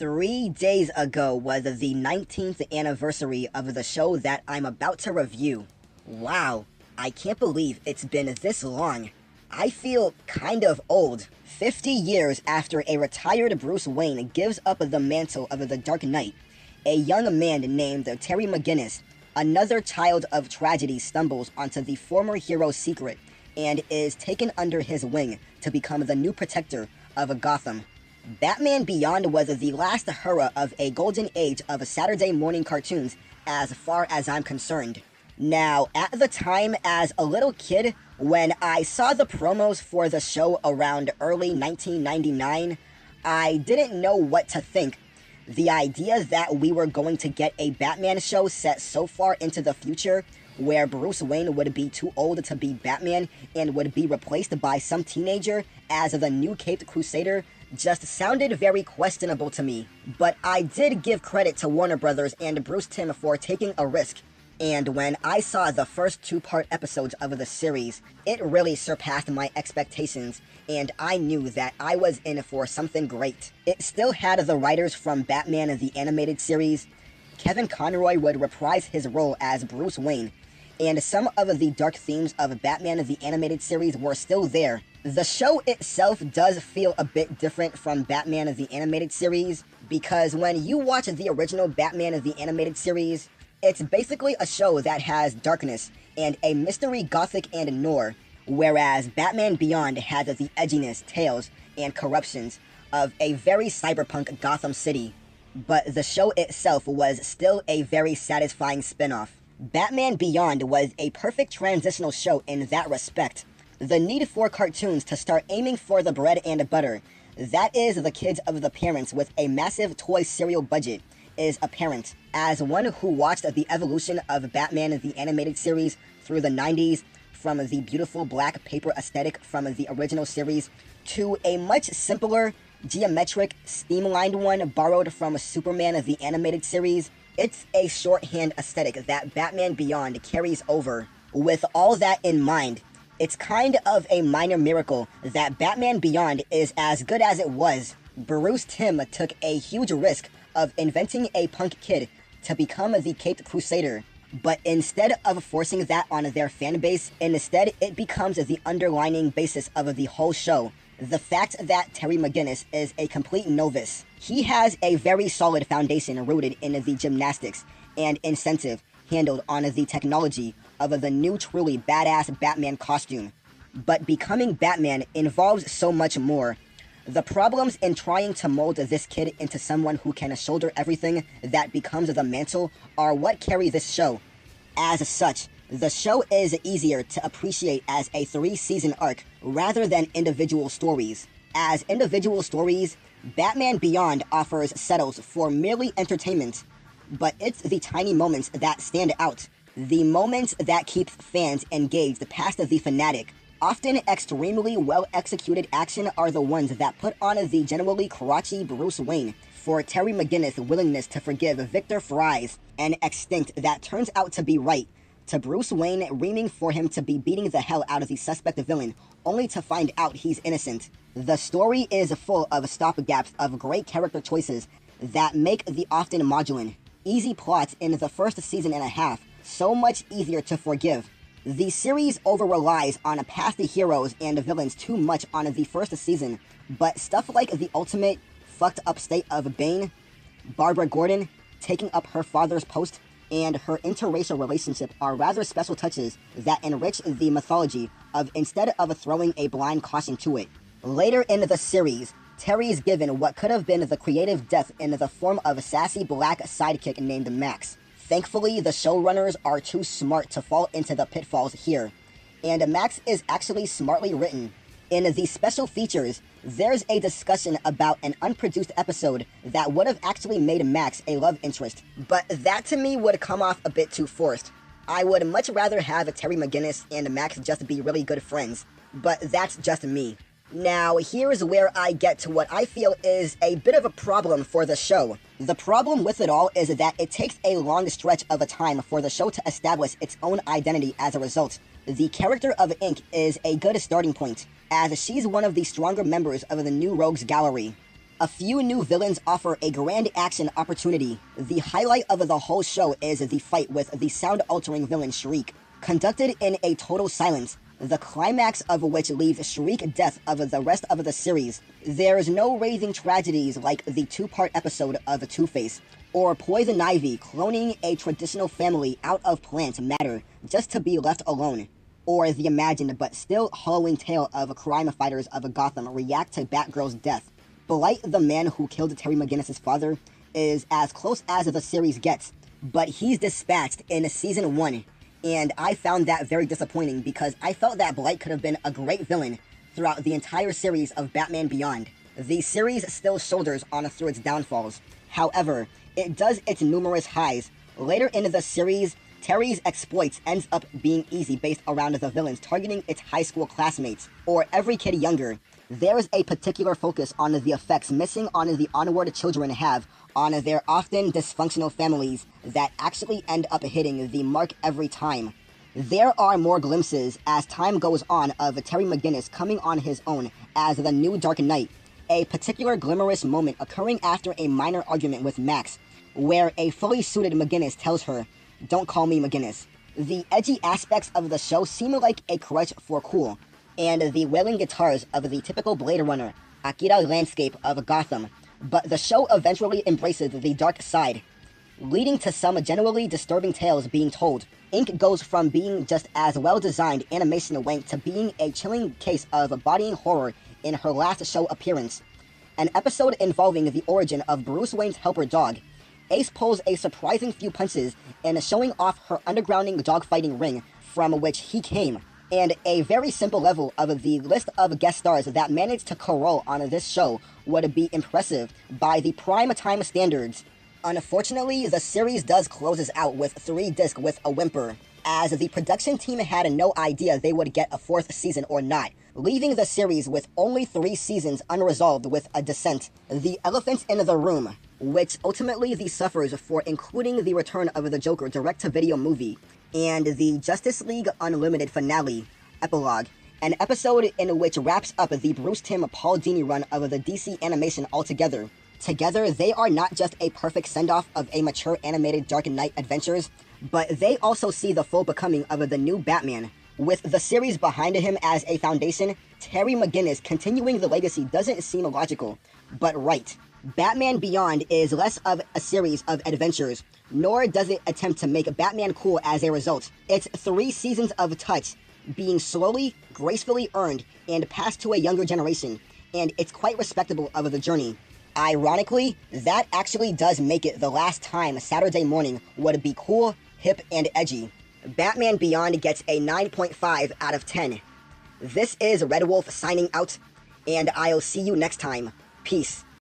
3 days ago was the 19th anniversary of the show that I'm about to review. Wow, I can't believe it's been this long. I feel kind of old. 50 years after a retired Bruce Wayne gives up the mantle of the Dark Knight, a young man named Terry McGinnis, another child of tragedy, stumbles onto the former hero's secret and is taken under his wing to become the new protector of Gotham. Batman Beyond was the last hurrah of a golden age of Saturday morning cartoons as far as I'm concerned. Now, at the time, as a little kid, when I saw the promos for the show around early 1999, I didn't know what to think. The idea that we were going to get a Batman show set so far into the future, where Bruce Wayne would be too old to be Batman and would be replaced by some teenager as the new Caped Crusader, just sounded very questionable to me. But I did give credit to Warner Brothers and Bruce Timm for taking a risk. And when I saw the first 2-part episodes of the series, it really surpassed my expectations, and I knew that I was in for something great. It still had the writers from Batman the Animated Series. Kevin Conroy would reprise his role as Bruce Wayne, and some of the dark themes of Batman the Animated Series were still there. The show itself does feel a bit different from Batman the Animated Series, because when you watch the original Batman the Animated Series, it's basically a show that has darkness and a mystery, gothic, and noir, whereas Batman Beyond has the edginess, tales, and corruptions of a very cyberpunk Gotham City. But the show itself was still a very satisfying spin-off. Batman Beyond was a perfect transitional show in that respect. The need for cartoons to start aiming for the bread and butter, that is the kids of the parents with a massive toy cereal budget, is apparent. As one who watched the evolution of Batman the Animated Series through the 90s, from the beautiful black paper aesthetic from the original series to a much simpler, geometric, streamlined one borrowed from Superman the Animated Series, it's a shorthand aesthetic that Batman Beyond carries over. With all that in mind, it's kind of a minor miracle that Batman Beyond is as good as it was. Bruce Timm took a huge risk of inventing a punk kid to become the Caped Crusader, but instead of forcing that on their fanbase, instead it becomes the underlining basis of the whole show. The fact that Terry McGinnis is a complete novice. He has a very solid foundation rooted in the gymnastics and incentive handled on the technology of the new truly badass Batman costume. But becoming Batman involves so much more. The problems in trying to mold this kid into someone who can shoulder everything that becomes the mantle are what carry this show. As such, the show is easier to appreciate as a 3-season arc rather than individual stories. As individual stories, Batman Beyond offers settles for merely entertainment, but it's the tiny moments that stand out. The moments that keep fans engaged past the fanatic. Often extremely well-executed action are the ones that put on the generally crotchety Bruce Wayne. For Terry McGinnis' willingness to forgive Victor Fries, an extinct that turns out to be right, to Bruce Wayne reaming for him to be beating the hell out of the suspect villain, only to find out he's innocent. The story is full of stopgaps of great character choices that make the often maudlin, easy plots in the first season and a half so much easier to forgive. The series over-relies on past heroes and villains too much on the first season, but stuff like the ultimate fucked up state of Bane, Barbara Gordon taking up her father's post, and her interracial relationship are rather special touches that enrich the mythology of instead of throwing a blind caution to it. Later in the series, Terry's given what could have been the creative death in the form of a sassy black sidekick named Max. Thankfully, the showrunners are too smart to fall into the pitfalls here, and Max is actually smartly written. In the special features, there's a discussion about an unproduced episode that would have actually made Max a love interest, but that to me would come off a bit too forced. I would much rather have Terry McGinnis and Max just be really good friends, but that's just me. Now, here's where I get to what I feel is a bit of a problem for the show. The problem with it all is that it takes a long stretch of a time for the show to establish its own identity as a result. The character of Ink is a good starting point, as she's one of the stronger members of the New Rogues Gallery. A few new villains offer a grand action opportunity. The highlight of the whole show is the fight with the sound-altering villain Shriek, conducted in a total silence, the climax of which leaves Shriek death of the rest of the series. There's no raising tragedies like the two-part episode of Two-Face, or Poison Ivy cloning a traditional family out of plant matter just to be left alone, or the imagined but still harrowing tale of crime fighters of Gotham react to Batgirl's death. Blight, the man who killed Terry McGinnis' father, is as close as the series gets, but he's dispatched in Season 1, and I found that very disappointing because I felt that Blight could have been a great villain throughout the entire series of Batman Beyond. The series still shoulders on through its downfalls. However, it does its numerous highs. Later in the series, Terry's exploits ends up being easy based around the villains targeting its high school classmates, or every kid younger. There's a particular focus on the effects missing on the onward children have on their often dysfunctional families that actually end up hitting the mark every time. There are more glimpses as time goes on of Terry McGinnis coming on his own as the new Dark Knight, a particular glamorous moment occurring after a minor argument with Max, where a fully suited McGinnis tells her, "Don't call me McGinnis." The edgy aspects of the show seem like a crutch for cool, and the wailing guitars of the typical Blade Runner, Akira landscape of Gotham, but the show eventually embraces the dark side, leading to some genuinely disturbing tales being told. Ink goes from being just as well-designed animation wank to being a chilling case of bodying horror in her last show appearance. An episode involving the origin of Bruce Wayne's helper dog. Ace pulls a surprising few punches in showing off her undergrounding dogfighting ring from which he came, and a very simple level of the list of guest stars that managed to carol on this show would be impressive by the prime time standards. Unfortunately, the series does closes out with 3 discs with a whimper, as the production team had no idea they would get a 4th season or not, leaving the series with only 3 seasons unresolved with a descent. The elephant in the room, which ultimately suffers for including the return of the Joker direct-to-video movie, and the Justice League Unlimited finale, epilogue, an episode in which wraps up the Bruce Timm Paul Dini run of the DC animation altogether. Together, they are not just a perfect send-off of a mature animated Dark Knight adventures, but they also see the full becoming of the new Batman. With the series behind him as a foundation, Terry McGinnis continuing the legacy doesn't seem logical, but right. Batman Beyond is less of a series of adventures, nor does it attempt to make Batman cool as a result. It's 3 seasons of touch, being slowly, gracefully earned, and passed to a younger generation, and it's quite respectable of the journey. Ironically, that actually does make it the last time Saturday morning would be cool, hip, and edgy. Batman Beyond gets a 9.5 out of 10. This is Red Wolf signing out, and I'll see you next time. Peace.